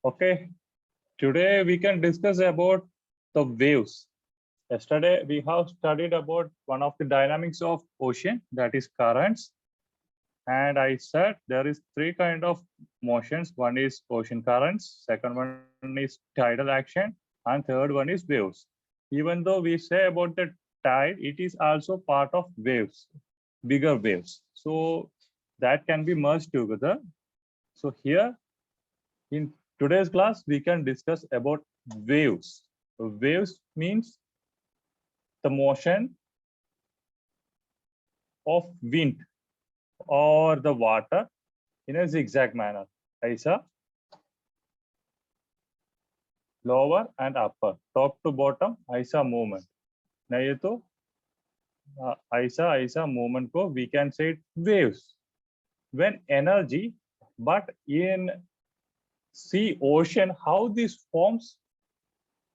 Okay, today we can discuss about the waves. Yesterday we have studied about one of the dynamics of ocean, that is currents. And I said there is three kind of motions. One is ocean currents, second one is tidal action, and third one is waves. Even though we say about the tide, it is also part of waves, bigger waves. So that can be merged together. So here in today's class, we can discuss about waves. Waves means the motion of wind or the water in a zigzag manner. ऐसा lower and upper, top to bottom, ऐसा movement. नहीं तो ऐसा movement को we can say it waves. When energy, but in sea, ocean, how this forms?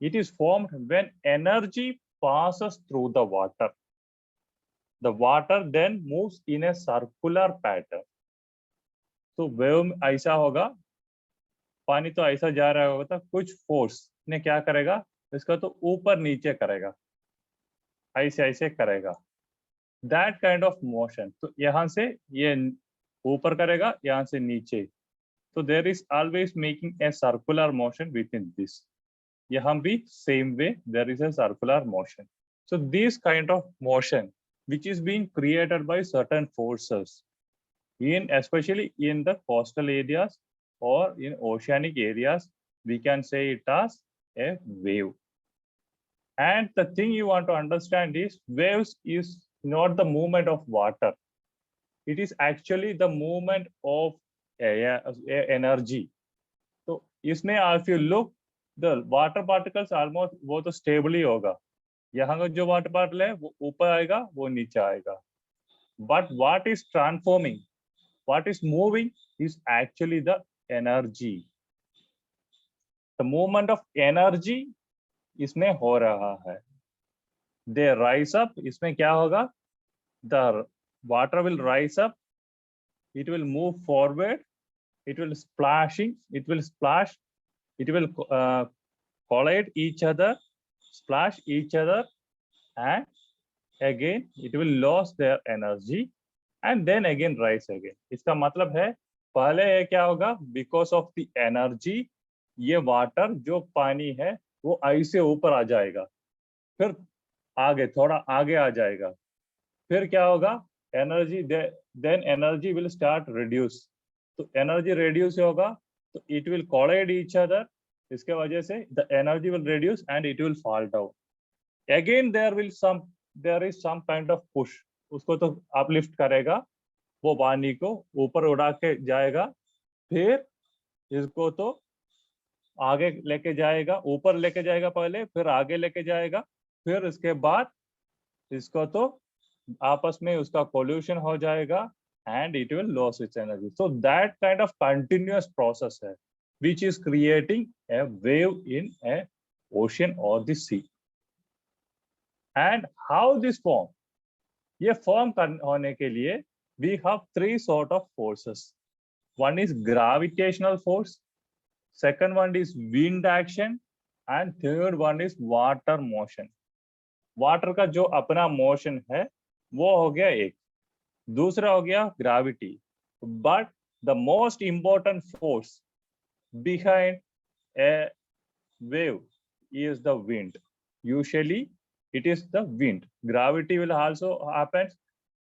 It is formed when energy passes through the water. The water then moves in a circular pattern. तो wave ऐसा होगा, पानी तो ऐसा जा रहा होगा, कुछ फोर्स ने क्या करेगा, इसका तो ऊपर नीचे करेगा, ऐसे ऐसे करेगा. That kind of motion. तो यहाँ से ये ऊपर करेगा, यहाँ से नीचे. तो there is always making a circular motion with in this. यहाँ भी same way there is a circular motion. So this kind of motion which is being created by certain forces in especially in the coastal areas or in oceanic areas, we can say it as a wave. And the thing you want to understand is waves is not the movement of water. It is actually the movement of energy. So इसमें if you look, the water particles almost वो तो stable ही होगा. यहाँ का जो water particle है वो ऊपर आएगा, वो नीचे आएगा. But what is transforming, what is moving is actually the energy. The movement of energy इसमें हो रहा है. They rise up. इसमें क्या होगा? The water will rise up. It will move forward. It will splashing. It will splash. It will collide each other, splash each other, and again it will lose their energy and then again rise again. इसका मतलब है पहले ये क्या होगा, because of the energy ये water जो पानी है वो ऐसे ऊपर आ जाएगा, फिर आगे थोड़ा आगे आ जाएगा, फिर क्या होगा, energy then energy will start reduce. तो एनर्जी reduce होगा तो it will collide each other. इसके वजह से the energy will reduce and it will fall down. Again there is some kind of push. उसको तो uplift करेगा, वो पानी को ऊपर उड़ा के जाएगा, फिर इसको तो आगे लेके जाएगा, ऊपर लेके जाएगा पहले, फिर आगे लेके जाएगा, फिर इसके बाद इसको तो आपस में उसका collision हो जाएगा and it will lose its energy. So that kind of continuous process है which is creating a wave in a ocean or the sea. And how this form? ये form होने के लिए we have three sort of forces. One is gravitational force, second one is wind action, and third one is water motion. Water का जो अपना motion है वो हो गया एक, दूसरा हो गया gravity. But the most important force behind a wave is the wind. Usually it is the wind. Gravity will also happen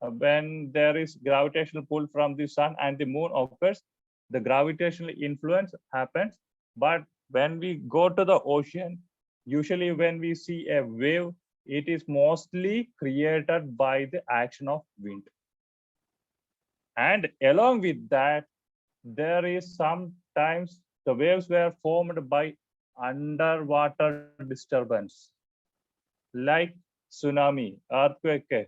when there is gravitational pull from the sun and the moon occurs. The gravitational influence happens. But when we go to the ocean, usually when we see a wave, it is mostly created by the action of wind. And along with that, there is sometimes the waves were formed by underwater disturbance, like tsunami, earthquake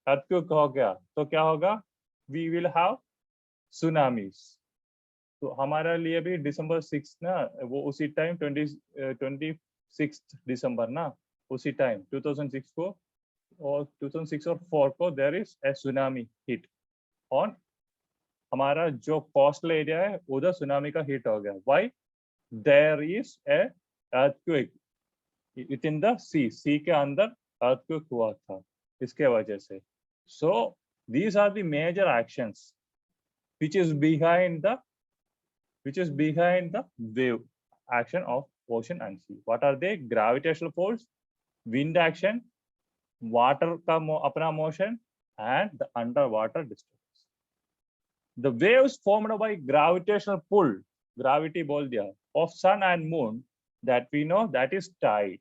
हो गया तो क्या होगा, we will have tsunamis. तो हमारे लिए भी December 6 ना, वो उसी टाइम 26 दिसंबर ना, उसी टाइम 2006 को और 2006 और 4 को there is a tsunami hit on हमारा जो कोस्टल एरिया है, उधर सुनामी का हिट हो गया. Why? there is a earthquake within the sea के अंदर earthquake हुआ था इसके वजह से. So these are the major actions which is behind the wave action of ocean and sea. What are they? Gravitational force, wind action, water का अपना motion, and the underwater disturbance. The waves formed by gravitational pull, gravity बोल दिया, of sun and moon, that we know that is tide.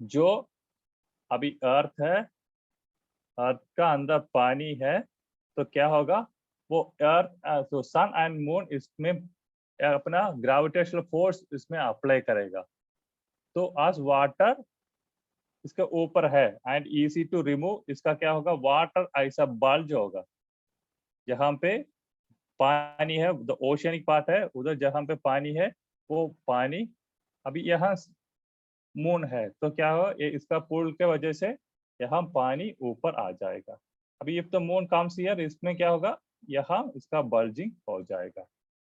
जो अभी अर्थ है, अर्थ का अंदर पानी है, तो क्या होगा, वो अर्थ तो सन एंड मून इसमें अपना ग्रेविटेशनल फोर्स इसमें अप्लाई करेगा. तो आज वाटर इसके ऊपर है एंड इजी टू रिमूव, इसका क्या होगा, वाटर ऐसा बल्ज होगा. जहां पे पानी है, द ओशियनिक पार्ट है, उधर जहां पे पानी है वो पानी अभी यहाँ मून है, तो क्या हो, ये इसका पुल के वजह से यहाँ पानी ऊपर आ जाएगा. अभी if the moon comes here, इसमें क्या होगा, यहाँ इसका बल्जिंग हो जाएगा.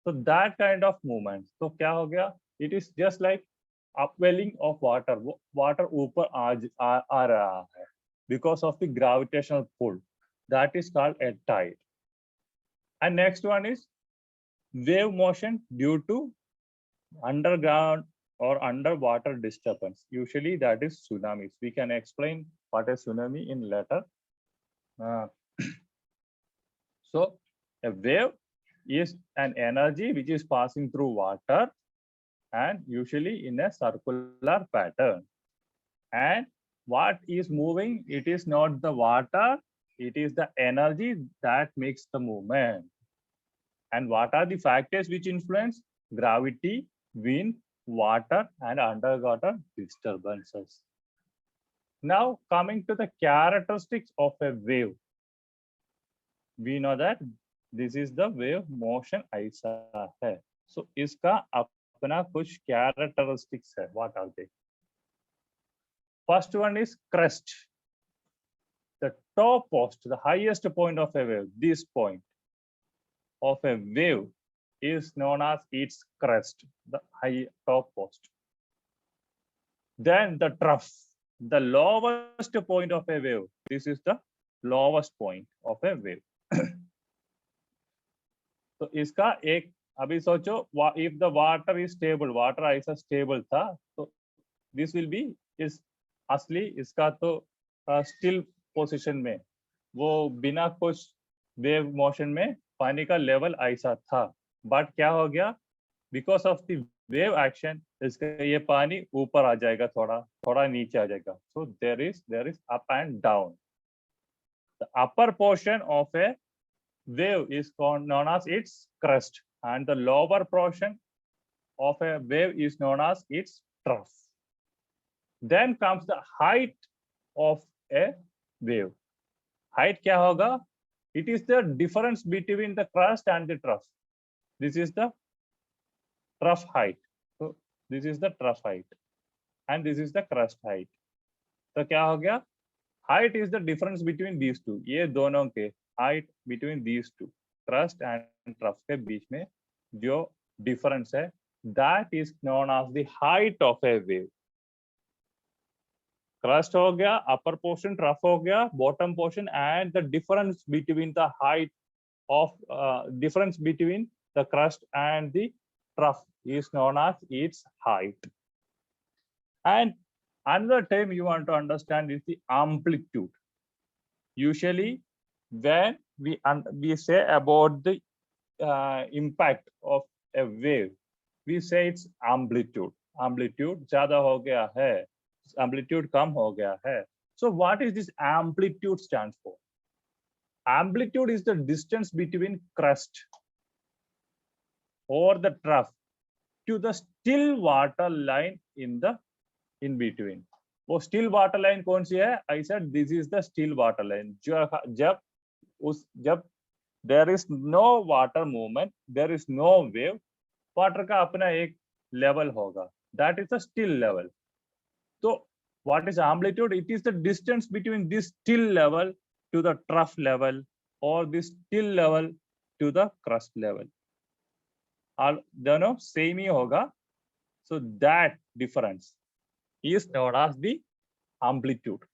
तो दैट काइंड ऑफ मूवमेंट, तो क्या हो गया, it is just like upwelling of water. वो वाटर ऊपर आ रहा है because of the gravitational pull, that is called a tide. And next one is wave motion due to underground or underwater disturbance. Usually that is tsunamis. We can explain what is tsunami in later. So a wave is an energy which is passing through water and usually in a circular pattern. And what is moving, it is not the water, it is the energy that makes the movement. And what are the factors which influence? Gravity, wind, water, and underwater disturbances. Now coming to the characteristics of a wave. We know that this is the wave motion ऐसा है. So इसका अपना कुछ characteristics है. What are they? First one is crest. The topmost, the highest point of a wave, this point of a wave is known as its crest, the high topmost. Then the trough, the lowest point of a wave. This is the lowest point of a wave. तो इसका एक, अभी सोचो, if the water is stable, water ऐसा stable था, तो this will be is असली इसका तो still position में, वो बिना कुछ wave motion में पानी का level ऐसा था. बट क्या हो गया, because of the wave action इसका ये पानी ऊपर आ जाएगा, थोड़ा नीचे आ जाएगा. So there is up and down. The upper portion of a wave is known as its crest and the lower portion of a wave is known as its trough. Then comes the height of a wave. Height क्या होगा, it is the difference between the crest and the trough. This is the trough height. So this is the trough height and this is the crest height. तो क्या हो गया, height is the difference between these two. ये दोनों के height between these two, crest and trough के बीच में जो difference है, that is known as the height of a wave. Crest हो गया, upper portion, trough हो गया, bottom portion, and the difference between the height of difference between the crest and the trough is known as its height. And another term you want to understand is the amplitude. Usually when we say about the impact of a wave, we say it's amplitude. Amplitude ज़्यादा हो गया है, amplitude कम हो गया है. So what is this amplitude stands for? Amplitude is the distance between crest or the trough to the still water line in between. वो still water line कौन सी है? I said this is the still water line. जब there is no water movement, there is no wave, water का अपना एक level होगा. That is the still level. So what is amplitude? It is the distance between this still level to the trough level or this still level to the crest level. दोनों same ही होगा. So that difference is known as the amplitude.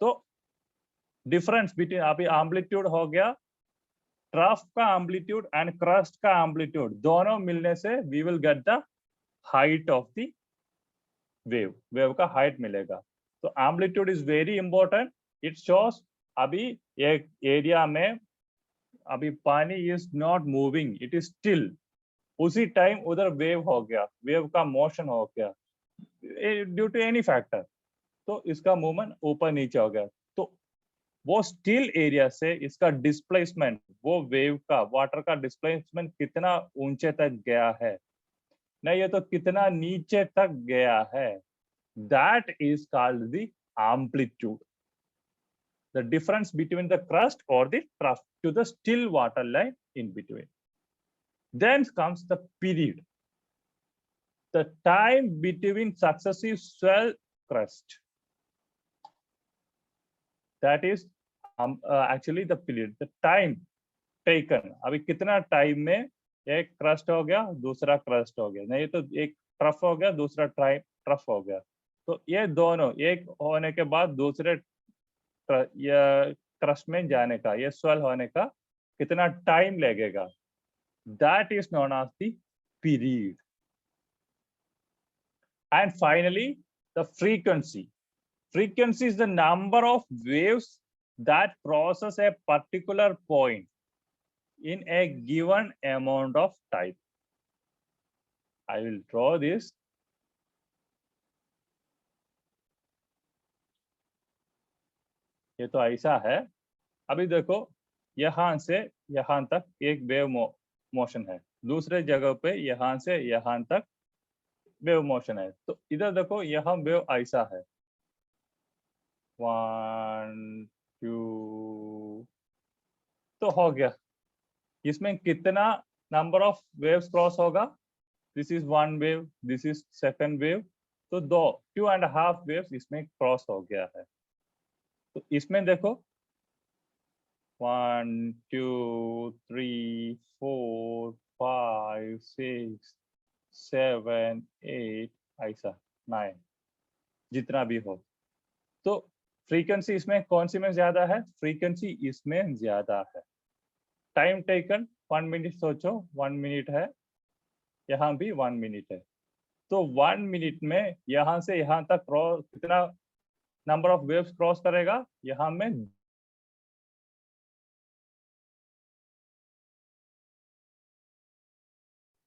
तो difference between अभी amplitude हो गया, trough का amplitude and crest का amplitude दोनों मिलने से we will get the height of the wave. Wave का हाइट मिलेगा. तो amplitude is very important. It shows अभी एक एरिया में अभी पानी is not moving, it is still. उसी टाइम उधर वेव हो गया, वेव का मोशन हो गया ड्यू टू एनी फैक्टर, तो इसका मूवमेंट ऊपर नीचे हो गया. तो वो स्टिल एरिया से इसका डिस्प्लेसमेंट, वो वेव का वाटर का डिस्प्लेसमेंट कितना ऊंचे तक गया है, नहीं ये तो कितना नीचे तक गया है, that is called the amplitude. The difference between the crust और the trough to the still water line in between. Then comes the period, the time between successive swell crest. That is actually the period, the time taken. अभी कितना time में एक crust हो गया, दूसरा crust हो गया, नहीं तो एक ट्रफ हो गया, दूसरा ट्रफ हो गया. तो ये दोनों एक होने के बाद दूसरे क्रस्ट में जाने का, ये स्वेल होने का कितना टाइम लगेगा, that is known as the period. And finally, the frequency. Frequency is the number of waves that crosses a particular point in a given amount of time. I will draw this. ये तो ऐसा है. अभी देखो, यहां से यहां तक एक वेव मोशन है, दूसरे जगह पे यहां से यहां तक वेव मोशन है. तो इधर देखो, यहाँ वेव ऐसा है, 1 2, तो हो गया. इसमें कितना नंबर ऑफ वेव्स क्रॉस होगा, this is 1 wave, this is second wave, तो 2.5 वेव्स इसमें क्रॉस हो गया है. तो इसमें देखो 1 2 3 4 5 6 7 8 ऐसा 9 जितना भी हो. तो फ्रीक्वेंसी इसमें कौन सी में ज्यादा है, फ्रीक्वेंसी इसमें ज्यादा है. टाइम टेकन 1 मिनट, सोचो 1 मिनट है, यहाँ भी 1 मिनट है. तो 1 मिनट में यहाँ से यहाँ तक क्रॉस कितना नंबर ऑफ वेव्स क्रॉस करेगा, यहाँ में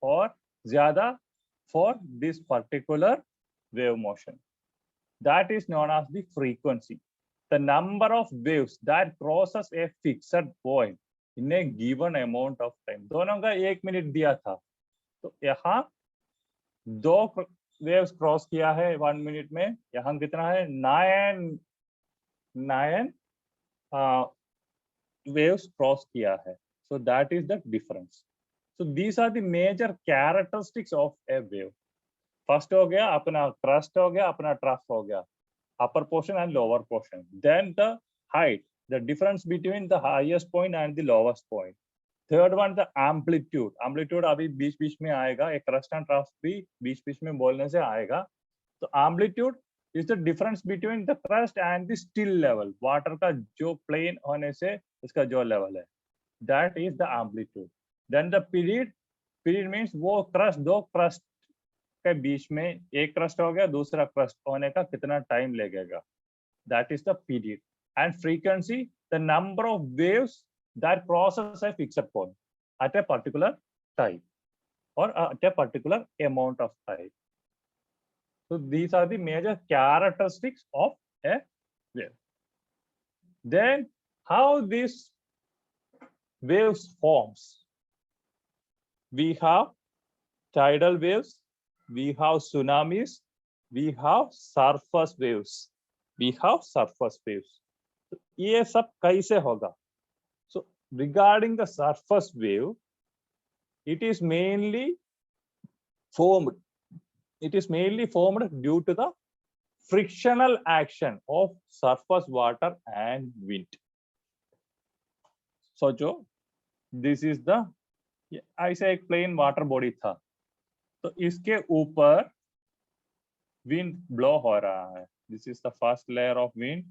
और ज्यादा for this particular wave motion. That is known as the frequency. The number of waves that crosses a fixed point in a given amount of time. दोनों का 1 minute दिया था, तो यहाँ 2 वेव्स क्रॉस किया है 1 मिनट में. यहाँ कितना है, 9 waves क्रॉस किया है. So that is the difference. So these are the major characteristics of a wave. First हो गया अपना क्रस्ट, हो गया अपना ट्रफ, हो गया upper portion and lower portion. Then the height, the difference between the highest point and the lowest point. Third one, the amplitude. Amplitude अभी बीच बीच में आएगा, एक क्रस्ट एंड ट्रफ भी बीच बीच में बोलने से आएगा. तो amplitude is the difference between the crust and the still level. Water का जो प्लेन होने से इसका जो लेवल है, that is the amplitude. Then the period, period means वो क्रस्ट, दो क्रस्ट के बीच में एक क्रस्ट हो गया, दूसरा क्रस्ट होने का कितना टाइम लगेगा, that is the period. And frequency, the number of waves that crosses a fixed point at a particular time or at a particular amount of time. So these are the major characteristics of a wave. Then how these waves forms? We have tidal waves, we have tsunamis, we have surface waves, we have surface waves. तो ये सब कैसे होगा? So regarding the surface wave, it is mainly formed due to the frictional action of surface water and wind. So this is the ऐसे एक plain water body था, तो इसके ऊपर विंड ब्लो हो रहा है। This is the first layer of wind,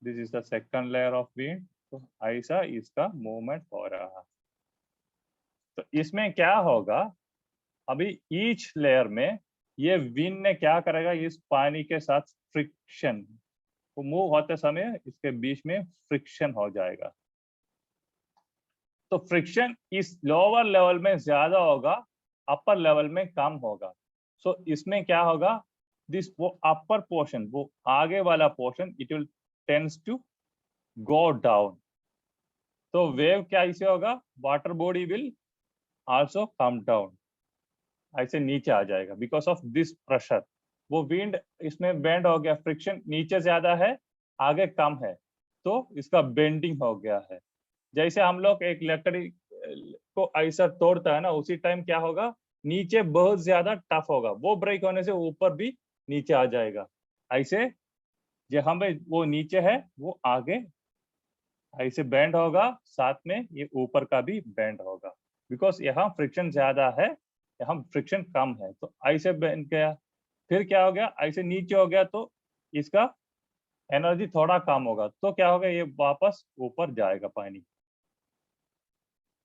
this is the second layer of wind. तो ऐसा इसका मूवमेंट हो रहा है। तो इसमें क्या होगा, अभी ईच लेयर में ये विंड ने क्या करेगा, इस पानी के साथ फ्रिक्शन, तो मूव होते समय इसके बीच में फ्रिक्शन हो जाएगा। तो फ्रिक्शन इस लोअर लेवल में ज्यादा होगा, अपर लेवल में कम होगा। सो इसमें क्या होगा, दिस वो अपर पोर्शन, वो आगे वाला portion, it will tends to go down. तो वेव क्या ऐसे होगा, water body will also come down, ऐसे नीचे आ जाएगा बिकॉज ऑफ दिस प्रेशर। वो विंड इसमें बेंड हो गया, फ्रिक्शन नीचे ज्यादा है, आगे कम है, तो इसका बेंडिंग हो गया है। जैसे हम लोग एक लकड़ी को ऐसा तोड़ता है ना, उसी टाइम क्या होगा, नीचे बहुत ज्यादा टफ होगा, वो ब्रेक होने से ऊपर भी नीचे आ जाएगा। ऐसे जो हमें वो नीचे है वो आगे ऐसे बेंड होगा, साथ में ये ऊपर का भी बेंड होगा, बिकॉज यहाँ फ्रिक्शन ज्यादा है, यहाँ फ्रिक्शन कम है, तो ऐसे बेंड गया। फिर क्या हो गया, ऐसे नीचे हो गया, तो इसका एनर्जी थोड़ा कम होगा, तो क्या होगा, ये वापस ऊपर जाएगा पानी।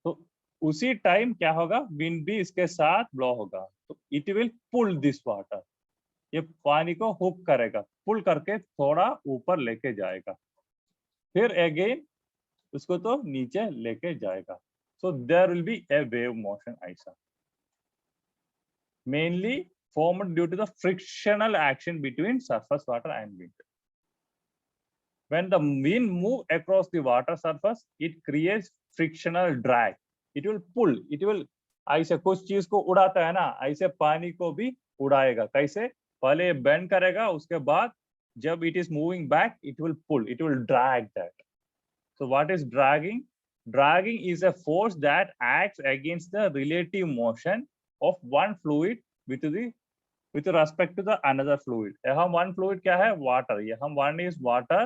तो उसी टाइम क्या होगा, विंड भी इसके साथ ब्लो होगा, तो it will pull this water, ये पानी को हुक करेगा, पुल करके थोड़ा ऊपर लेके जाएगा, फिर अगेन उसको तो नीचे लेके जाएगा। So there will be a wave motion ऐसा, mainly formed due to the frictional action between surface water and wind. When the wind move across the water surface, it creates frictional drag. It will pull, it will, ऐसे कुछ चीज को उड़ाता है ना, ऐसे पानी को भी उड़ाएगा। कैसे, पहले बेंड करेगा, उसके बाद जब it is moving back, it will pull, it will drag that. So what is dragging? Dragging is a force that acts against the relative motion of one fluid with respect to the another fluid. यहाँ one fluid क्या है, water. यहाँ one is water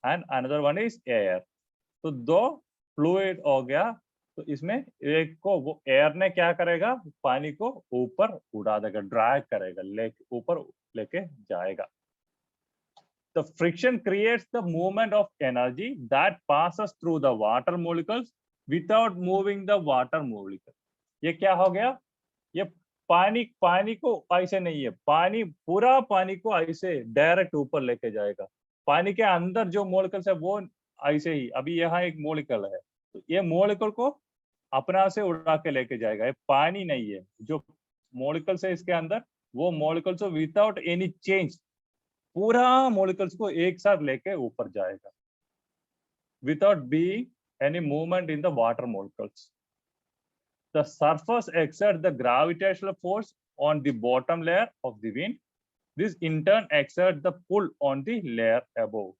and another one is air. तो दो fluid हो गया, तो इसमें एक को वो एयर ने क्या करेगा, पानी को ऊपर उड़ा देगा, ड्रैग करेगा, लेके ऊपर लेके जाएगा। The friction creates the movement of energy that passes through the water molecules without moving the water molecule. ये क्या हो गया, ये पानी को ऐसे नहीं है, पानी पूरा पानी को ऐसे डायरेक्ट ऊपर लेके जाएगा। पानी के अंदर जो मॉलिक्यूल्स है वो ऐसे ही, अभी यहाँ एक मॉलिक्यूल है, तो ये मॉलिक्यूल को अपना से उड़ा के लेके जाएगा। ये पानी नहीं है, जो मॉलिक्यूल्स है इसके अंदर, वो मॉलिक्यूल्स विदाउट एनी चेंज पूरा मॉलिक्यूल्स को एक साथ लेके ऊपर जाएगा, without being any movement in the water molecules. The surface exerts the gravitational force on the bottom layer of the wind. This in turn exerts the pull on the layer above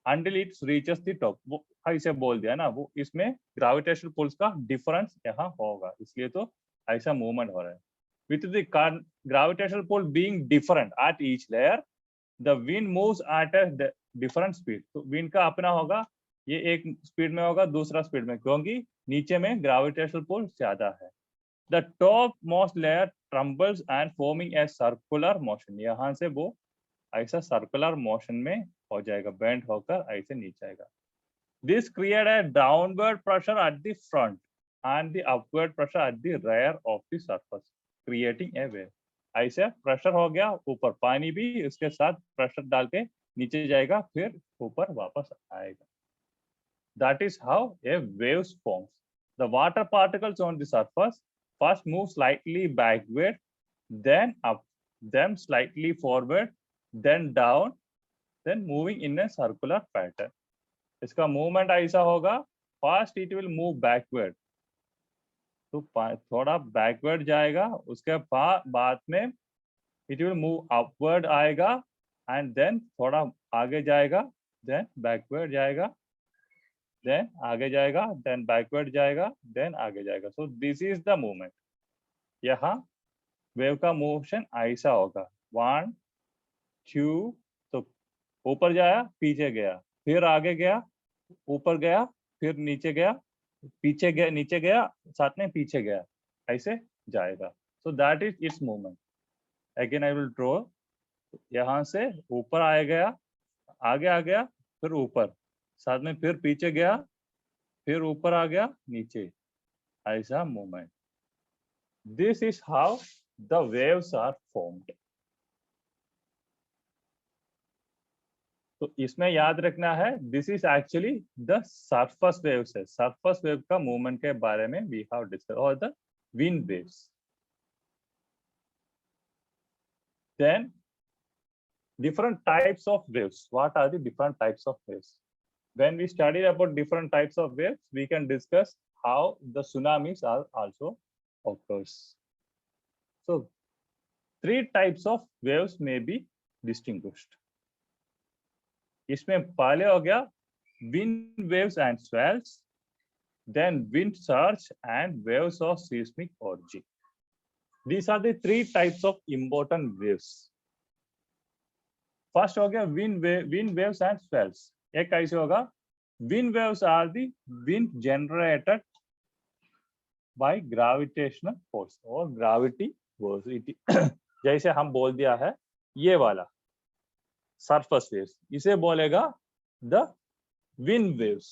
until it reaches the top. वो ऐसे बोल दिया ना, वो इसमें gravitational pools का difference यहाँ होगा, इसलिए तो ऐसा मूवमेंट हो रहा है। With the gravitational pull being different at each layer, the wind moves at a different speed. तो wind का अपना होगा, ये एक स्पीड में होगा, दूसरा स्पीड में, क्योंकि नीचे में ग्रेविटेशनल पुल ज्यादा है। The topmost layer trembles and forming a circular motion. यहाँ से वो ऐसा सर्कुलर मोशन में हो जाएगा, बेंड होकर ऐसे नीचे आएगा। This create a downward pressure at the front and the upward pressure at the rear of the surface, creating a wave. ऐसे प्रेशर हो गया ऊपर, पानी भी इसके साथ प्रेशर डाल के नीचे जाएगा, फिर ऊपर वापस आएगा। That is how a wave forms. The water particles on the surface first move slightly backward, then up, then slightly forward, then down, then moving in a circular pattern. इसका मूवमेंट ऐसा होगा, first it will move backward, तो थोड़ा backward जाएगा, उसके बाद में it will move upward आएगा, एंड देन थोड़ा आगे जाएगा, देन बैकवर्ड जाएगा, देन आगे जाएगा, देन बैकवर्ड जाएगा, देन आगे जाएगा। So this is the movement. यहाँ वेव का मोशन ऐसा होगा, 1 2, तो ऊपर जाया, पीछे गया, फिर आगे गया, ऊपर गया, फिर नीचे गया, पीछे गया, नीचे गया, साथ में पीछे गया, ऐसे जाएगा. So that is its movement. Again I will draw. यहाँ से ऊपर आ गया, आगे आ गया, फिर ऊपर, साथ में फिर पीछे गया, फिर ऊपर आ गया, नीचे, ऐसा movement. This is how the waves are formed. तो इसमें याद रखना है, this is actually the surface waves है. सरफेस वेव का मूवमेंट के बारे में वी हैव डिस्कस, और the wind waves. Then different types of waves. What are the different types of waves? When we studied about different types of waves, we can discuss how the tsunamis are also occurs. So 3 types of waves may be distinguished. इसमें पहले हो गया wind waves and swells, then wind surge and waves of seismic origin. These are the 3 types of important waves. First हो गया wind waves and swells. एक कैसे होगा? Wind waves are the wind generated by gravitational force or gravity force. जैसे हम बोल दिया है, ये वाला surface waves, इसे बोलेगा the wind waves.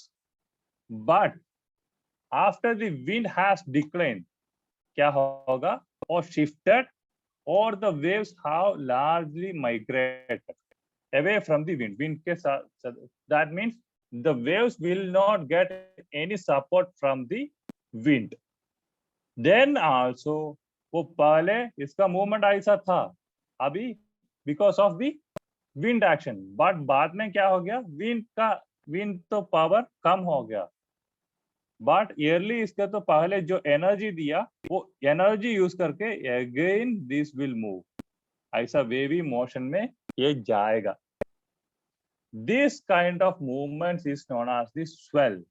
But after the wind has declined, क्या होगा? Or shifted, or the waves have largely migrated away from the wind. That means the waves will not get any support from the wind. Then also वो पहले इसका movement ऐसा था, अभी because of the wind action. But बाद में क्या हो गया? wind तो पावर कम हो गया. बट ईयरली इसका तो पहले जो एनर्जी दिया, वो एनर्जी यूज करके अगेन दिस विल मूव, ऐसा वेवी मोशन में ये जाएगा. This kind of movement is known as the swell.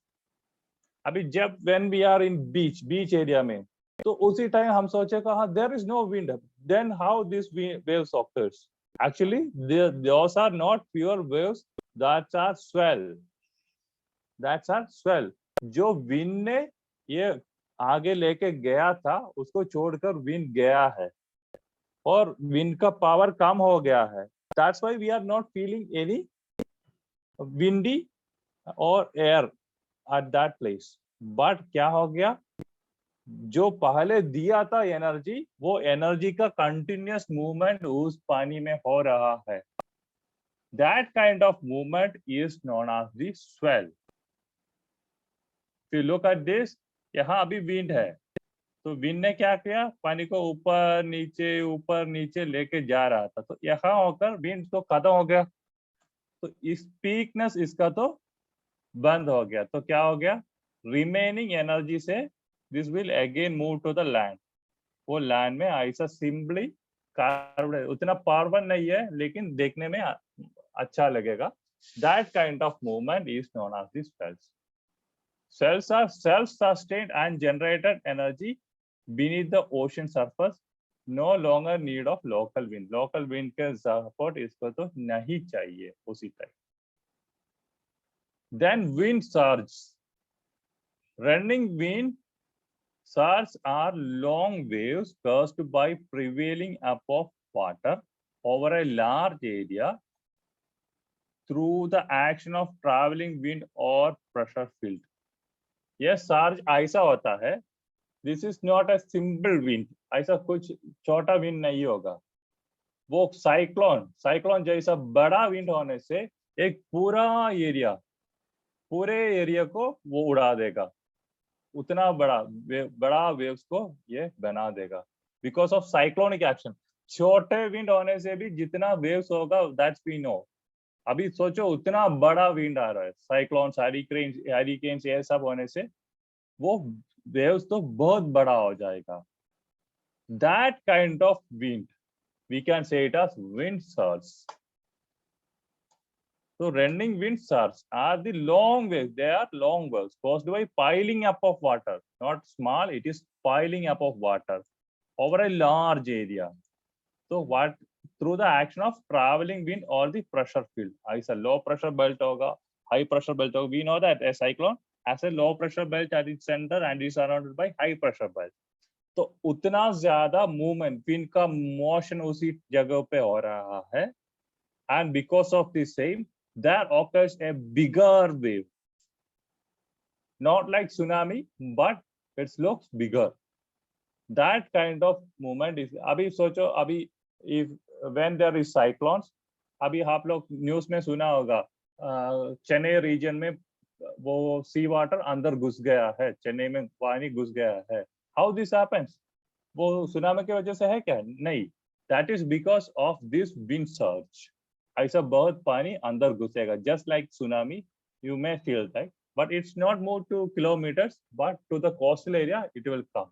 अभी जब when we are in beach area में, तो उसी टाइम हम सोचे कहा there is no wind, then how this waves occurs? Actually those are not pure waves, that's are swell. जो wind ने ये आगे लेके गया था, उसको छोड़कर विंड गया है, और विंड का पावर कम हो गया है. That's why we are not feeling any windy और air at that place. But क्या हो गया? जो पहले दिया था एनर्जी, वो एनर्जी का कंटिन्यूअस मूवमेंट उस पानी में हो रहा है. That kind of movement is known as the swell. If you look at this, यहाँ अभी विंड है, तो विंड ने क्या किया? पानी को ऊपर नीचे लेके जा रहा था, तो यहाँ होकर विंड तो खत्म हो गया, तो इस पीकनेस इसका तो बंद हो गया. तो क्या हो गया? रिमेनिंग एनर्जी से this will again move to the land. वो लैंड में ऐसा सिंपली कार्व्ड है, उतना पावरफुल नहीं है, लेकिन देखने में अच्छा लगेगा. That kind of movement is known as the swells. Cells are self-sustained and generated energy beneath the ocean surface. No longer need of local wind. Local wind के support इसको तो नहीं चाहिए उसी time. Then wind surge. Running wind surge are long waves caused by prevailing up of water over a large area through the action of traveling wind or pressure field. यह surge ऐसा होता है, this is not a simple wind. ऐसा कुछ छोटा wind नहीं होगा. वो साइक्लोन जैसा बड़ा विंड होने से एक पूरे एरिया को वो उड़ा देगा. उतना बड़ा वेव्स को ये बना देगा बिकॉज ऑफ साइक्लोनिक एक्शन. छोटे विंड होने से भी जितना वेव्स होगा, दैट्स वी नो. अभी सोचो उतना बड़ा विंड आ रहा है, साइक्लोन, हैरिकेन्स ये सब होने से वो वेव्स तो बहुत बड़ा हो जाएगा. That kind of wind we can say it as wind surge. So running wind surge are the long waves. They are long waves caused by piling up of water. Not small, it is piling up of water over a large area. So what? Through the action of traveling wind or the pressure field. ऐसा low pressure belt होगा, high pressure belt होगा. We know that a cyclone as a low pressure belt at its center and is surrounded by high pressure belt. तो उतना ज्यादा movement, wind का motion उसी जगह पे हो रहा है, and because of the same there occurs a bigger wave, not like tsunami but it looks bigger. That kind of movement is, अभी सोचो, अभी if when there is cyclones, अभी आप लोग न्यूज में सुना होगा चेन्नई रीजन में वो सी वाटर अंदर घुस गया है, चेन्नई में पानी घुस गया है. How this happens? वो सुनामी की वजह से है क्या? नहीं, that is because of this wind surge. ऐसा बहुत पानी अंदर घुसेगा, just like tsunami you may feel that, but it's not moved to kilometers but to the coastal area it will come.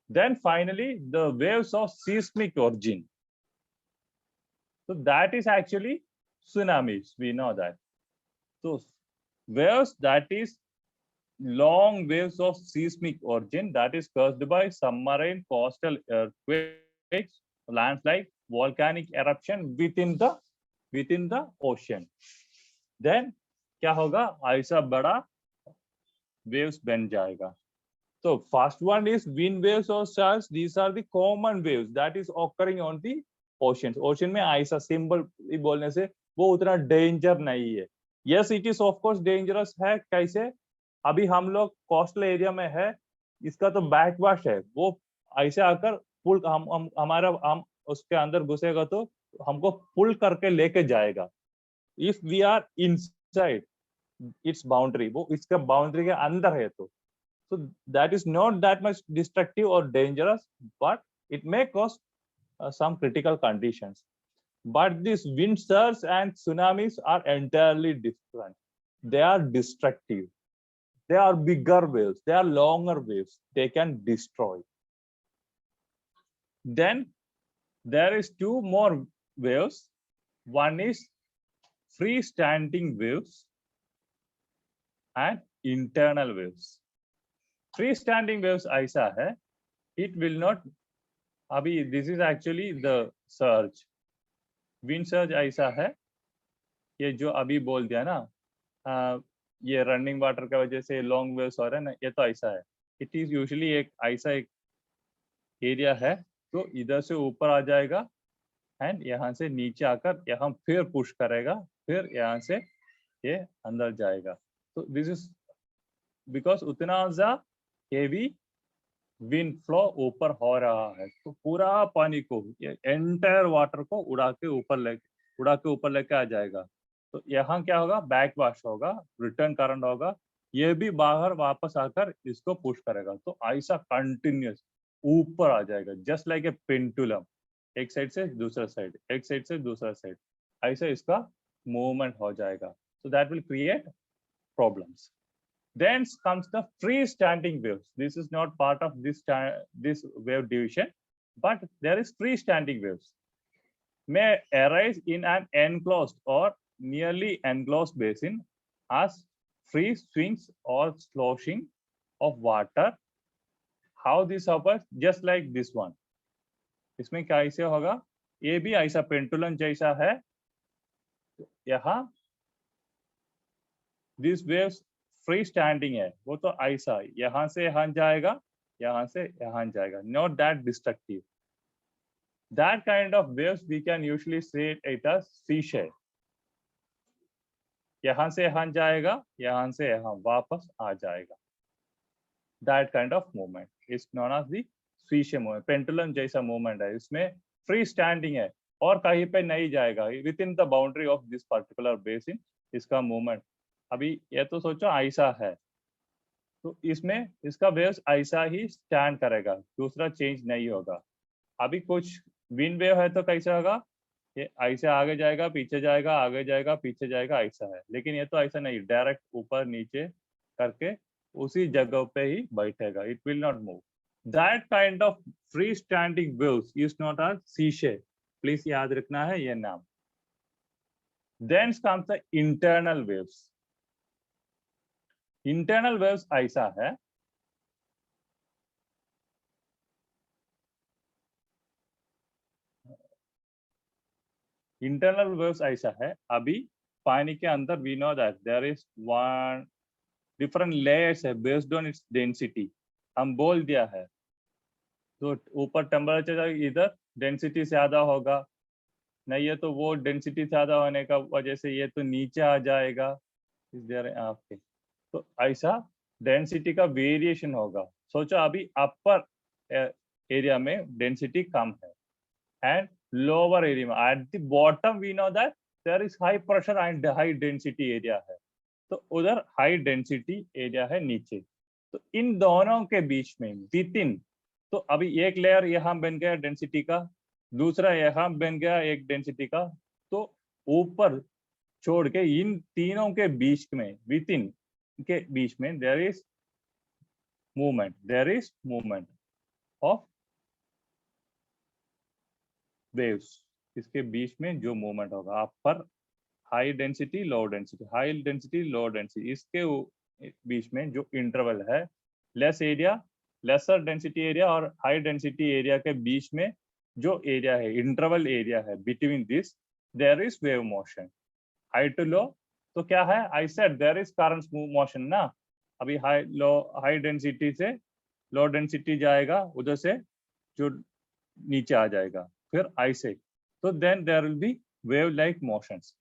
Then finally the waves of seismic origin, so that is actually tsunamis, we know that. So waves that is long waves of seismic origin that is caused by submarine coastal earthquakes, landslide, volcanic eruption within the ocean. Then क्या होगा? ऐसा बड़ा waves बन जाएगा. So first one is wind waves or surge. These are the common waves that is occurring on the oceans. Ocean में ऐसा symbol बोलने से वो उतना डेंजर नहीं है. Yes, it is of course dangerous है. कैसे? अभी हम लोग कोस्टल एरिया में है, इसका तो बैकवाश है, वो ऐसे आकर पुल हम उसके अंदर घुसेगा तो हमको पुल करके लेके जाएगा. If we are inside its boundary, वो इसका बाउंड्री के अंदर है तो so that is not that much destructive or dangerous, but it may cause some critical conditions. But these wind surge and tsunamis are entirely different. They are destructive. They are bigger waves. They are longer waves. They can destroy. Then there is two more waves. One is freestanding waves and internal waves. Freestanding waves ऐसा है, it will not, अभी this is actually the surge. Wind surge ऐसा है, ये जो अभी बोल दिया ना, ये रनिंग वाटर की वजह से लॉन्ग वेव्स हो रहे हैं ना, ये तो ऐसा है. इट इज यूजुअली एक ऐसा एक एरिया है, तो इधर से ऊपर आ जाएगा एंड यहाँ से नीचे आकर यहाँ फिर पुश करेगा, फिर यहाँ से ये अंदर जाएगा. तो दिस इज बिकॉज उतना ज्यादा हेवी विंड फ्लो ऊपर हो रहा है, तो पूरा पानी को, एंटायर वाटर को उड़ा के ऊपर लेके आ जाएगा. तो यहाँ क्या होगा? बैकवाश होगा, रिटर्न करंट होगा, ये भी बाहर वापस आकर इसको पुश करेगा. तो ऐसा कंटिन्यूस ऊपर आ जाएगा, जस्ट लाइक ए पेंडुलम, एक साइड से दूसरा साइड, एक साइड से दूसरा साइड, ऐसा इसका मूवमेंट हो जाएगा. So that will create problems. Then comes the freestanding waves. This is not part of this wave division, but there is freestanding waves. May arise in an enclosed or nearly enclosed basin as free swings or sloshing of water. How this happens? Just like this one. इसमें क्या ऐसे होगा? ये भी ऐसा pendulum जैसा है. यहाँ these waves फ्री स्टैंडिंग है, वो तो ऐसा यहाँ से यहाँ जाएगा, यहाँ से यहाँ जाएगा, not that destructive. That kind of waves we can usually say it as seiche. यहाँ से यहाँ जाएगा, यहाँ से यहाँ वापस आ जाएगा. That kind of movement is known as the seiche movement. Pendulum जैसा मूवमेंट है, इसमें फ्री स्टैंडिंग है और कहीं पे नहीं जाएगा, with in the boundary of this particular basin इसका मूवमेंट. अभी ये तो सोचो ऐसा है, तो इसमें इसका वेव्स ऐसा ही स्टैंड करेगा, दूसरा चेंज नहीं होगा. अभी कुछ विंड वेव है तो कैसा होगा? ये ऐसे आगे जाएगा, पीछे जाएगा, आगे जाएगा, पीछे जाएगा, ऐसा है. लेकिन ये तो ऐसा नहीं, डायरेक्ट ऊपर नीचे करके उसी जगह पे ही बैठेगा, it will not move. That kind of free standing waves is not as seiche. Please याद रखना है ये नाम. Then comes the internal waves. Internal waves ऐसा है, इंटरनल वेव्स ऐसा है, अभी पानी के अंदर we know that there is 1 different layers है बेस्ड ऑन इट्स डेंसिटी, हम बोल दिया है। तो ऊपर टेम्परेचर इधर डेंसिटी ज्यादा होगा, नहीं है तो वो डेंसिटी ज्यादा होने का वजह से ये तो नीचे आ जाएगा। आपके तो ऐसा डेंसिटी का वेरिएशन होगा। सोचो अभी अपर एरिया में डेंसिटी कम है एंड लोअर एरिया में at the bottom we know that there is high pressure and high density area है, तो उधर हाई डेंसिटी एरिया है नीचे। तो इन दोनों के बीच में विद इन, तो अभी एक लेयर यहाँ बन गया डेंसिटी का, दूसरा यहाँ बन गया एक डेंसिटी का, तो ऊपर छोड़ के इन तीनों के बीच में विद इन के बीच में there is movement of waves. इसके बीच में जो मूवमेंट होगा upper high density low density, high density low density, इसके बीच में जो इंटरवल है less area, lesser density area और हाई डेंसिटी एरिया के बीच में जो एरिया है इंटरवल एरिया है, between this there is wave motion. High to low तो क्या है, I said there is current motion ना। अभी हाई डेंसिटी से लो डेंसिटी जाएगा, उधर से जो नीचे आ जाएगा, फिर ऐसे, तो then there will be wave like motions.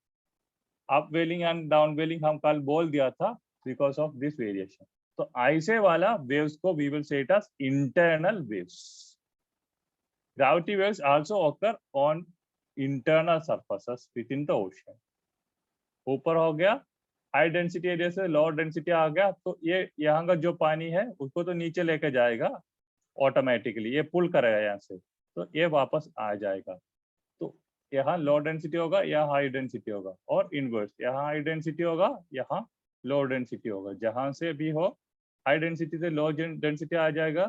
Upwelling and downwelling हम कल बोल दिया था बिकॉज ऑफ दिस वेरिएशन। तो ऐसे वाला वेव्स को we will say it as internal waves. Gravity waves also occur on internal surfaces with in the ocean. ऊपर हो गया हाई डेंसिटी एरिया से लो डेंसिटी आ गया, तो ये यहाँ का जो पानी है उसको तो नीचे लेके जाएगा ऑटोमेटिकली, ये पुल करेगा यहाँ से, तो ये वापस आ जाएगा। तो यहाँ लो डेंसिटी होगा, यहाँ हाई डेंसिटी होगा, और इनवर्स, यहाँ हाई डेंसिटी होगा, यहाँ लो डेंसिटी होगा। जहां से भी हो हाई डेंसिटी से लो डेंसिटी आ जाएगा,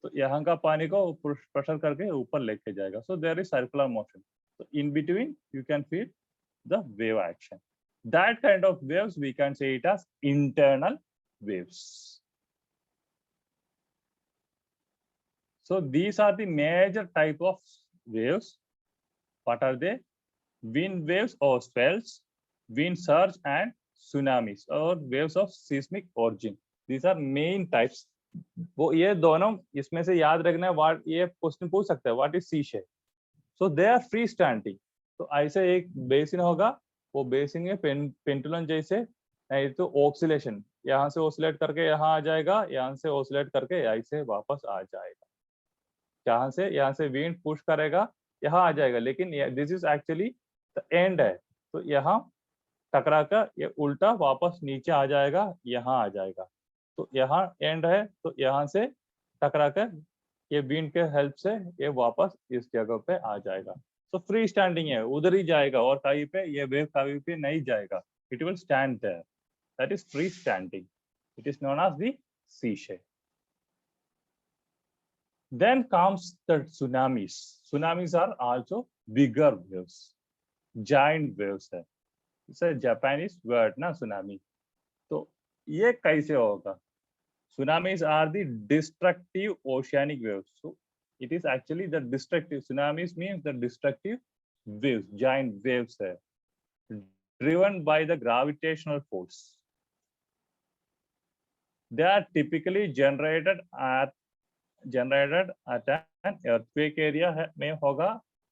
तो यहाँ का पानी को प्रेशर करके ऊपर लेके जाएगा। So there is circular motion, so in between you can feel the wave action. That kind of waves we can say it as internal waves. So these are the major type of waves. What are they? Wind waves or swells, wind surge and tsunamis, or waves of seismic origin. These are main types. वो ये दोनों इसमें से याद रखना है। What, ये question पूछ सकते हैं what is sea shape. So they are free standing. तो ऐसे एक बेसिन होगा, वो बेसिन में पेंडुलम जैसे, नहीं तो ऑक्सीलेशन, यहाँ से ऑसिलेट करके यहाँ आ जाएगा, यहाँ से ऑसिलेट करके ऐसे वापस आ जाएगा। यहाँ से विंड पुश करेगा, यहाँ आ जाएगा, लेकिन this is actually the end है, तो यहाँ टकरा कर ये उल्टा वापस नीचे आ जाएगा, यहाँ आ जाएगा। तो यहाँ एंड है, तो यहाँ से टकरा कर ये विंड के हेल्प से ये वापस इस जगह पे आ जाएगा। तो फ्री स्टैंडिंग है, उधर ही जाएगा, और कहीं पे ये वेव कहीं पे नहीं जाएगा, it will stand there, that is free standing, it is known as the sea shape. Then comes the tsunamis. Tsunamis are also bigger waves, giant waves है। It's a Japanese word ना, tsunami। तो ये कैसे होगा? Tsunamis are the destructive oceanic waves. So it is actually the destructive. Tsunamis means the destructive waves, giant waves है, driven by the gravitational force. They are typically generated at an earthquake area में होगा,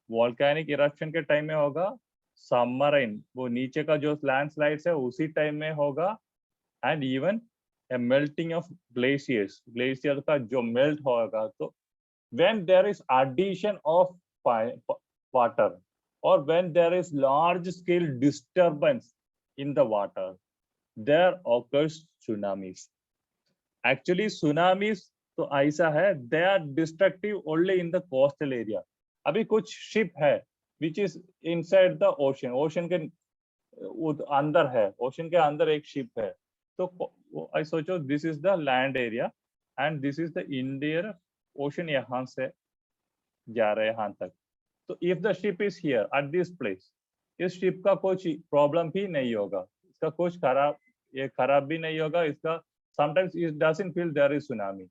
volcanic eruption के time में होगा, submarine वो नीचे का जो लैंडस्लाइड्स है उसी टाइम में होगा, and even a melting of glaciers, glacier का जो मेल्ट होगा। तो when there is addition of water or when there is large scale disturbance in the water, there occurs tsunamis. Actually tsunamis तो ऐसा है, they are destructive only in the coastal area. अभी कुछ ship है which is inside the ocean, ocean के अंदर है, ocean के अंदर एक शिप है, तो आई सोचो this is the land area and this is the Indian ocean, यहाँ से जा रहे हैं यहाँ तक। तो if the ship is here at this place, इस शिप का कुछ प्रॉब्लम भी नहीं होगा, इसका कुछ खराब भी नहीं होगा, इसका sometimes it doesn't feel there is tsunami.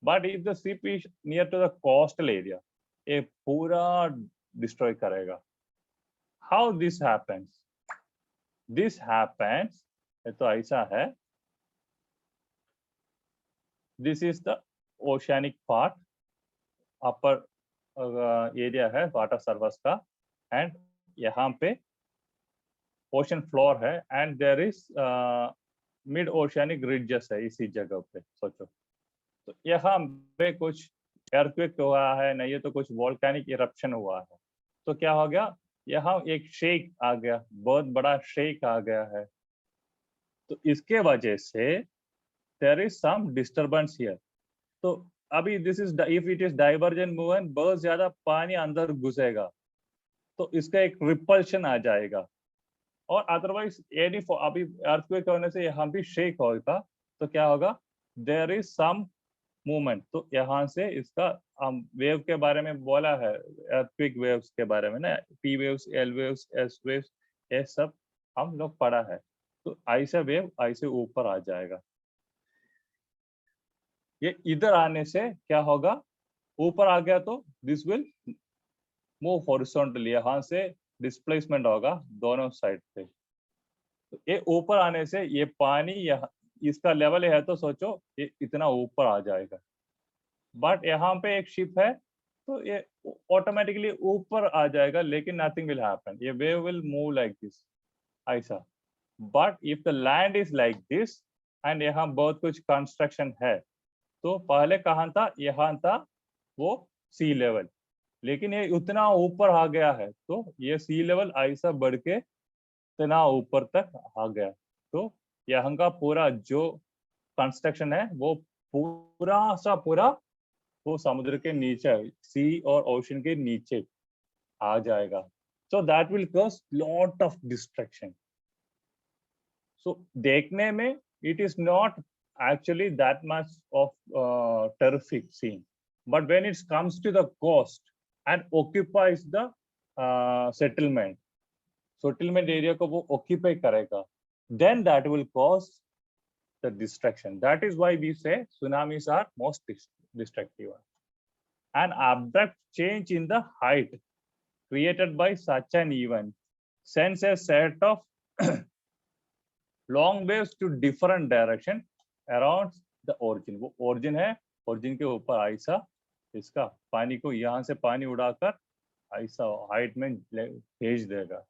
But if the ship is near to the coastal area, ये पूरा destroy करेगा। How this happens? This happens, तो ऐसा है, this is the oceanic part, upper area है वाटर सरफेस का, and यहाँ पे ओशन फ्लोर है, and there is mid oceanic ridges है इसी जगह पे। सोचो, तो यहाँ पे कुछ earthquake हुआ है, नहीं ये तो कुछ वोल्केनिक इरप्शन हुआ है। तो क्या हो गया, यहाँ एक शेक आ गया, बहुत बड़ा शेक आ गया है। तो इसके वजह से there is some disturbance here. तो अभी this is, if it is divergent movement, बहुत ज्यादा पानी अंदर घुसेगा, तो इसका एक रिपल्शन आ जाएगा। और अदरवाइज एनी, अभी अर्थक्वेक होने से यहाँ भी शेक होगा, तो क्या होगा, देयर इज सम मूवमेंट। तो यहाँ से इसका हम वेव के बारे में बोला है, अर्थक्वेक वेव्स के बारे में ना, P waves, L waves, S waves, ये सब हम लोग पढ़ा है। तो ऐसा वेव ऐसे ऊपर आ जाएगा, ये इधर आने से क्या होगा, ऊपर आ गया तो दिस विल मूव हॉरिजॉन्टली, यहाँ से डिस्प्लेसमेंट होगा दोनों साइड पे। तो ये ऊपर आने से ये पानी यहाँ, इसका लेवल है तो सोचो ये इतना ऊपर आ जाएगा। बट यहाँ पे एक शिप है, तो ये ऑटोमेटिकली ऊपर आ जाएगा, लेकिन नथिंग विल हैपन, ये wave will move like this, ऐसा। But if the land is like this, and यहाँ बहुत कुछ कंस्ट्रक्शन है, तो पहले कहाँ था, यहाँ था वो सी लेवल, लेकिन ये उतना ऊपर आ गया है, तो ये सी लेवल ऐसा बढ़ के इतना ऊपर तक आ गया। तो यहाँ का पूरा जो कंस्ट्रक्शन है वो पूरा सा पूरा वो समुद्र के नीचे, सी और ओशन के नीचे आ जाएगा। So that will cause lot of destruction. So देखने में it is not actually that much of terrific scene, but when it comes to the coast and occupies the settlement area को वो occupy करेगा, then that will cause the destruction. That is why we say tsunamis are most destructive. An abrupt change in the height created by such an event sends a set of long waves to different direction around the origin. वो origin है, origin के ऊपर ऐसा इसका पानी को यहाँ से पानी उड़ाकर ऐसा हाइट में भेज देगा.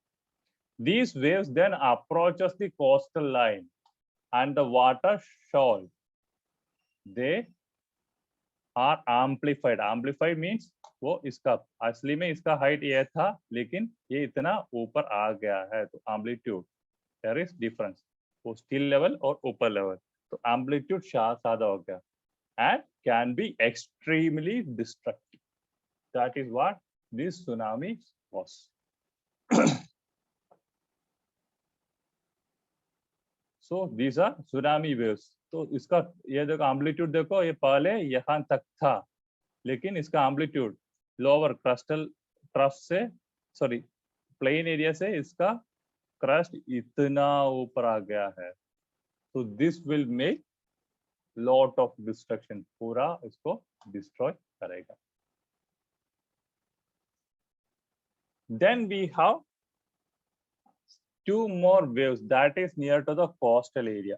These waves then approaches the coastal line and the water shoal. They are amplified. Amplified means वो इसका असली में इसका हाइट ये था, लेकिन ये इतना ऊपर आ गया है, तो एम्पलीट्यूड देयर इज डिफरेंस, वो स्टिल लेवल और ऊपर लेवल, तो एम्पलीट्यूड ज्यादा हो गया and can be extremely destructive. That is what this tsunami was. So these are tsunami waves. तो इसका ये देखो एम्पलीट्यूड देखो, ये पहले यहाँ तक था, लेकिन इसका एम्पलीट्यूड लोअर क्रस्टल ट्रफ से, सॉरी प्लेन एरिया से इसका क्रस्ट इतना ऊपर आ गया है, तो this will make lot of destruction, पूरा इसको डिस्ट्रॉय करेगा. Then we have two more waves that is near to the coastal area.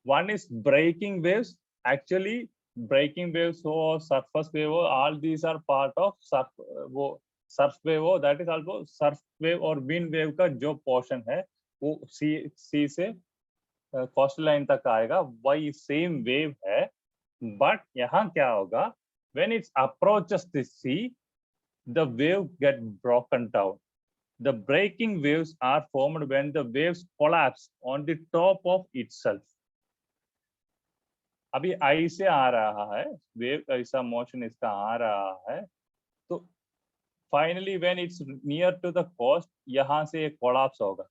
One is breaking waves. Actually breaking waves or surface wave, all these are part of surf wave, that is also surf wave or wind wave का जो portion है वो sea से coastal line तक आएगा, वही same wave है. But यहाँ क्या होगा, when it approaches the sea, the wave get broken down. The breaking waves are formed when the waves collapse on the top of itself. अभी ऐसे आ रहा है वेव, ऐसा मोशन इसका आ रहा है, तो finally when it's near to the coast, यहाँ से एक कोलैप्स होगा,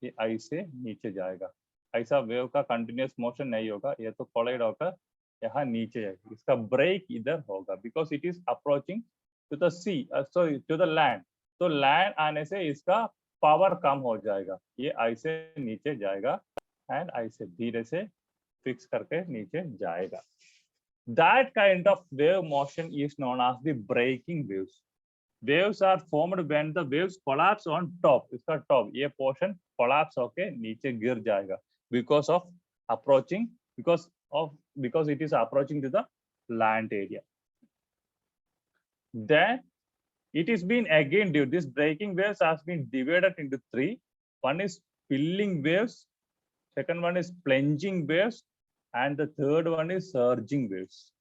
ये ऐसे नीचे जाएगा. ऐसा वेव का कंटिन्यूस मोशन नहीं होगा, ये तो कोलाइड होकर यहाँ नीचे जाएगा, इसका ब्रेक इधर होगा, because it is approaching to the sea, sorry to the land. तो लैंड आने से इसका पावर कम हो जाएगा, ये ऐसे नीचे जाएगा एंड ऐसे धीरे से फिक्स करके नीचे जाएगा. That kind of wave motion is known as the breaking waves. Waves are formed when the waves collapse on top. इसका top ये portion collapse होके नीचे गिर जाएगा because of approaching, because of because it is approaching to the land area. Then it is been again due this breaking waves has been divided into three. One is spilling waves, second one is plunging waves, and the third one is surging waves.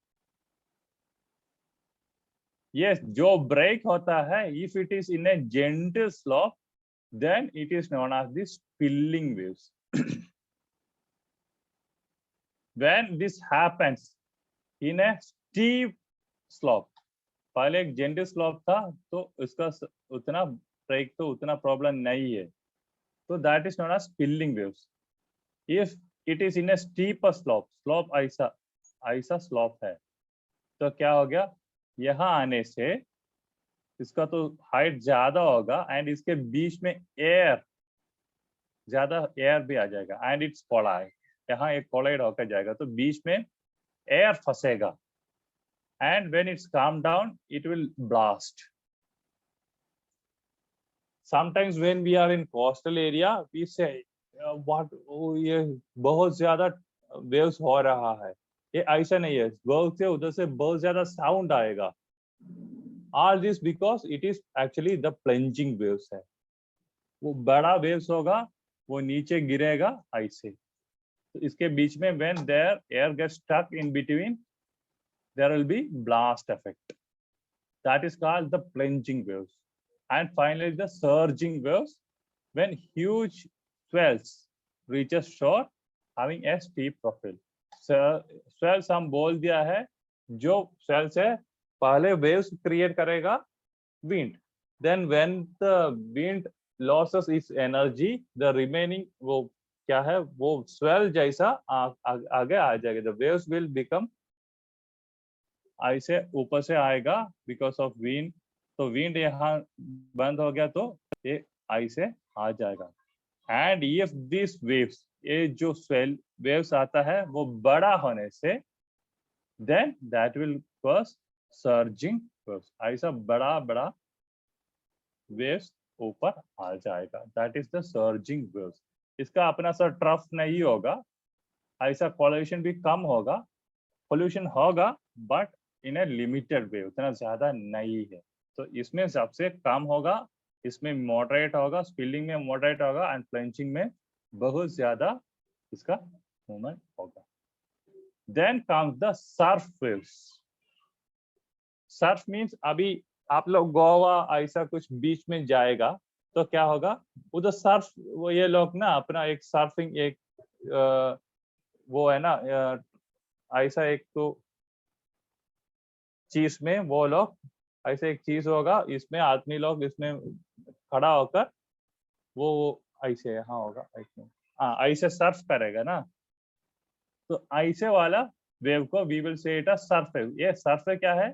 Yes, जो break होता है, if it is in a gentle slope, then it is known as the spilling waves. When this happens in a steep slope, पहले एक gentle slope था तो उसका उतना break तो उतना प्रॉब्लम नहीं है, तो that is not as spilling waves. If it is in a steep slope, slope ऐसा ऐसा स्लोप है, तो क्या हो गया, यहाँ आने से इसका तो हाइट ज्यादा होगा एंड इसके बीच में एयर ज्यादा एयर भी आ जाएगा एंड इट्स कोलाइड, यहाँ एक कोलाइड होकर जाएगा तो बीच में air फंसेगा. And when it's calmed down, it will blast. Sometimes when we are in coastal area, we say, "What? Oh, ये बहुत ज़्यादा waves हो रहा है." ये ऐसा नहीं है. बहुत से उधर से बहुत ज़्यादा sound आएगा. All this because it is actually the plunging waves है. वो बड़ा waves होगा, वो नीचे गिरेगा ऐसे. तो इसके बीच में when there air gets stuck in between, there will be blast effect. That is called the plunging waves. And finally, the surging waves, when huge swells reaches shore having a steep profile. Swells हम बोल दिया है, जो swells है पहले waves create करेगा wind. Then when the wind loses its energy, the remaining वो क्या है, वो swell जैसा आगे आ जाएगा. The waves will become ऐसे ऊपर से आएगा बिकॉज ऑफ विंड. तो विंड यहाँ बंद हो गया तो ये ऐसे आ जाएगा. एंड इफ दिस वेव्स, ये जो स्वेल वेव्स आता है वो बड़ा होने से, then that will cause surging waves. ऐसा बड़ा बड़ा वेव्स ऊपर आ जाएगा, that is the surging waves. इसका अपना सा ट्रफ नहीं होगा, ऐसा पॉल्यूशन भी कम होगा, पोल्यूशन होगा but in A limited way, उतना ज्यादा नहीं है. तो इसमें सबसे कम होगा, इसमें मॉडरेट होगा, स्पिलिंग में मॉडरेट होगा एंड प्लंजिंग में बहुत ज्यादा इसका मूवमेंट होगा. Then comes the surf waves. Surf means अभी आप लोग गोवा ऐसा कुछ बीच में जाएगा तो क्या होगा, उधर सर्फ, वो ये लोग ना अपना एक सर्फिंग एक वो है ना ऐसा एक तो चीज में वो लोग ऐसे एक चीज होगा, इसमें आदमी लोग इसमें खड़ा होकर वो ऐसे यहाँ होगा, ऐसे सर्फ करेगा ना, तो ऐसे वाला वेव को we will say it a surf wave. ये सर्फ क्या है,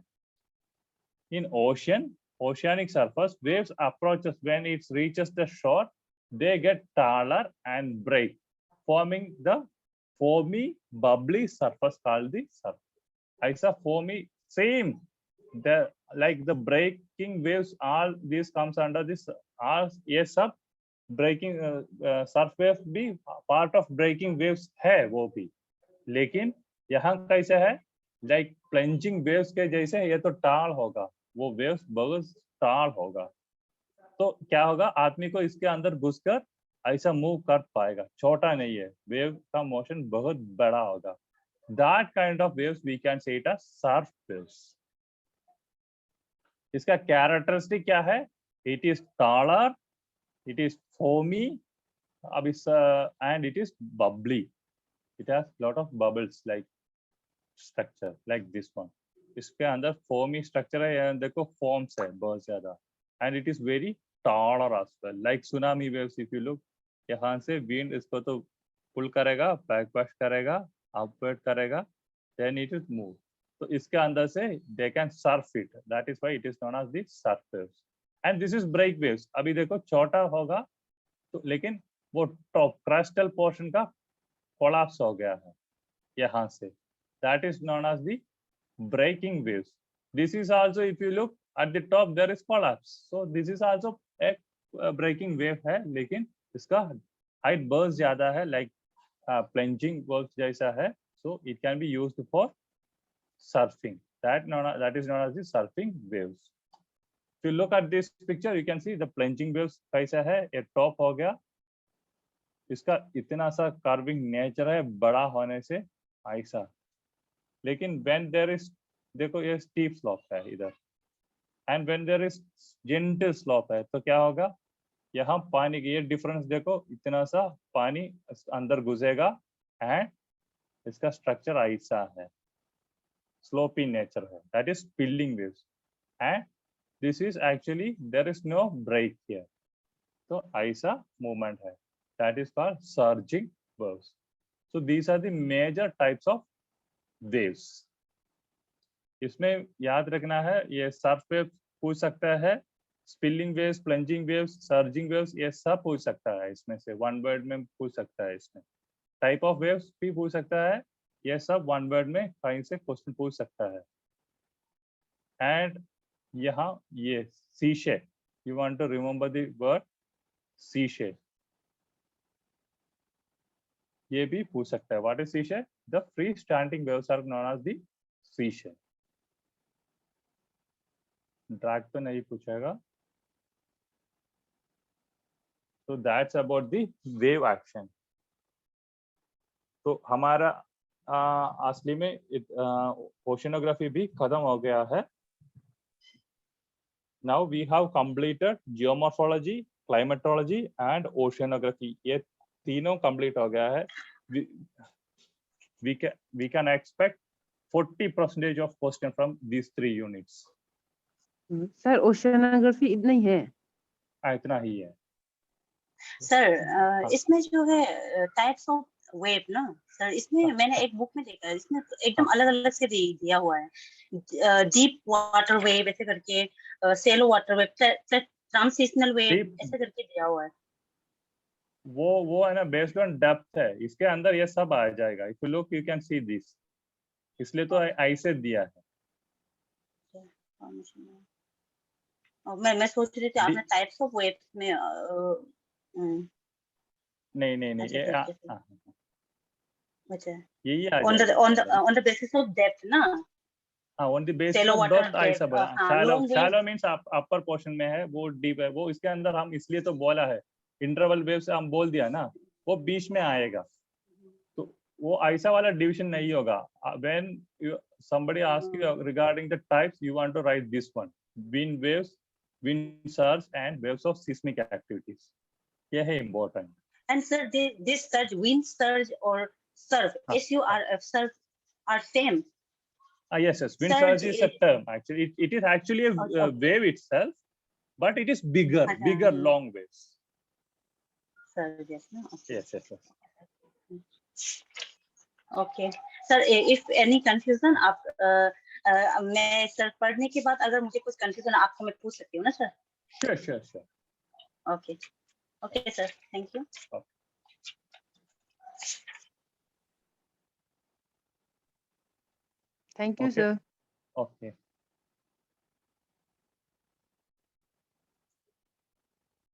in ocean oceanic surface waves approaches when it reaches the shore, they get taller and break, forming the foamy bubbly surface called the surf. ऐसा foamy same the like the breaking waves, all this comes under this all ये सब breaking surf waves भी part of breaking waves है वो भी, लेकिन यहाँ कैसे है, like plunging waves के जैसे ये तो टाल होगा, वो वेव्स बहुत टाल होगा. तो क्या होगा, आदमी को इसके अंदर घुसकर ऐसा मूव कर पाएगा, छोटा नहीं है, वेव का मोशन बहुत बड़ा होगा. That kind of waves we can say it a surf waves. इसका कैरेक्टरिस्टिक क्या है, it is taller, it is foamy, अब इस and it is bubbly, it has lot of bubbles like structure like this one. इसके अंदर foamy structure है, देखो forms है बहुत ज्यादा, and it is very taller as well like tsunami waves. If you look, यहाँ से विंड इसको तो पुल करेगा, बैकवर्ड करेगा, अपवर्ड करेगा, देन इट इज मूव. तो इसके अंदर से they can surf it, that is why it is known as the surf waves. And this is break waves. अभी देखो छोटा होगा तो, लेकिन वो टॉप क्रास्टल पोर्शन का कोलैप्स हो गया है यहाँ से, that is known as the breaking waves. This is also, if you look at the top, there is collapse, so this is also a breaking wave है, लेकिन इसका हाइट बहुत ज्यादा है, लाइक plunging waves जैसा है. So it can be used for surfing. That is known as the surfing waves. If you look at this picture, you can see the plunging waves कैसा है, ये टॉप हो गया, इसका इतना सा कार्विंग नेचर है बड़ा होने से ऐसा, लेकिन when there is, देखो ये स्टीप स्लोप है इधर, and when there is gentle slope है, तो क्या होगा, यहाँ पानी की ये डिफरेंस देखो, इतना सा पानी अंदर घुसेगा एंड इसका स्ट्रक्चर ऐसा है, स्लोपी नेचर है, that is spilling waves, and this is actually there is no break here, तो ऐसा मूवमेंट है, that is called surging waves. So these are the major types of waves. इसमें याद रखना है, ये सर्फ वेव पूछ सकता है, spilling waves, plunging waves, surging waves, ये सब पूछ सकता है, इसमें से वन वर्ड में पूछ सकता है, इसमें टाइप ऑफ वेव्स भी पूछ सकता है, ये सब वन वर्ड में कहीं से क्वेश्चन पूछ सकता है. एंड यहाँ ये sea shape, you want to remember the word sea shape, ये भी पूछ सकता है. What is sea shape? The free standing waves are known as the sea shape. Drag तो नहीं पूछेगा. So that's about the wave action. तो हमारा असली में ओशनोग्राफी भी खत्म हो गया है. Now we have completed geomorphology, climatology and oceanography. ये तीनों complete हो गया है. We can expect 40% of question from these three units. Sir oceanography इतना ही है? इतना ही है सर. इसमें जो है टाइप्स ऑफ वेव ना सर, इसमें मैंने एक बुक में देखा है, इसमें एकदम अलग अलग से दिया हुआ है. डीप वाटर वेव ऐसे करके, shallow water wave, transitional wave ऐसे करके दिया हुआ है. वो है ना, बेस्ड ऑन डेप्थ है, इसके अंदर ये सब आ जाएगा. If you look you can see this, इसलिए तो ऐसे दिया है. मैं सोच रही थी आपने टाइप्स ऑफ वेव्स में नहीं ये अच्छा, यही आ on the basis of depth ना. on the basis Shallow of water depth ऐसा depth, बना. shallow means अपर पोर्शन में है, वो डीप है, वो इसके अंदर हम इसलिए तो बोला है. इंटरवल वेव से हम बोल दिया ना, वो बीच में आएगा, तो वो ऐसा वाला डिवीजन नहीं होगा. when somebody asks you regarding the types, you want to write this one: wind waves, wind surge and waves of seismic activities. ये है important. And sir, this surge, wind surge or surf, SURF, surf are same. Yes, wind surge is a term. Actually, it is actually a wave itself, but it is bigger, long waves. Surge, yes, no? Okay. Yes. Okay, sir. If any confusion, आप मैं sir पढ़ने के बाद अगर मुझे कुछ confusion आपको मैं पूछ सकती हूँ ना sir? Sure. Okay, sir. Thank you. Thank you, sir. Okay.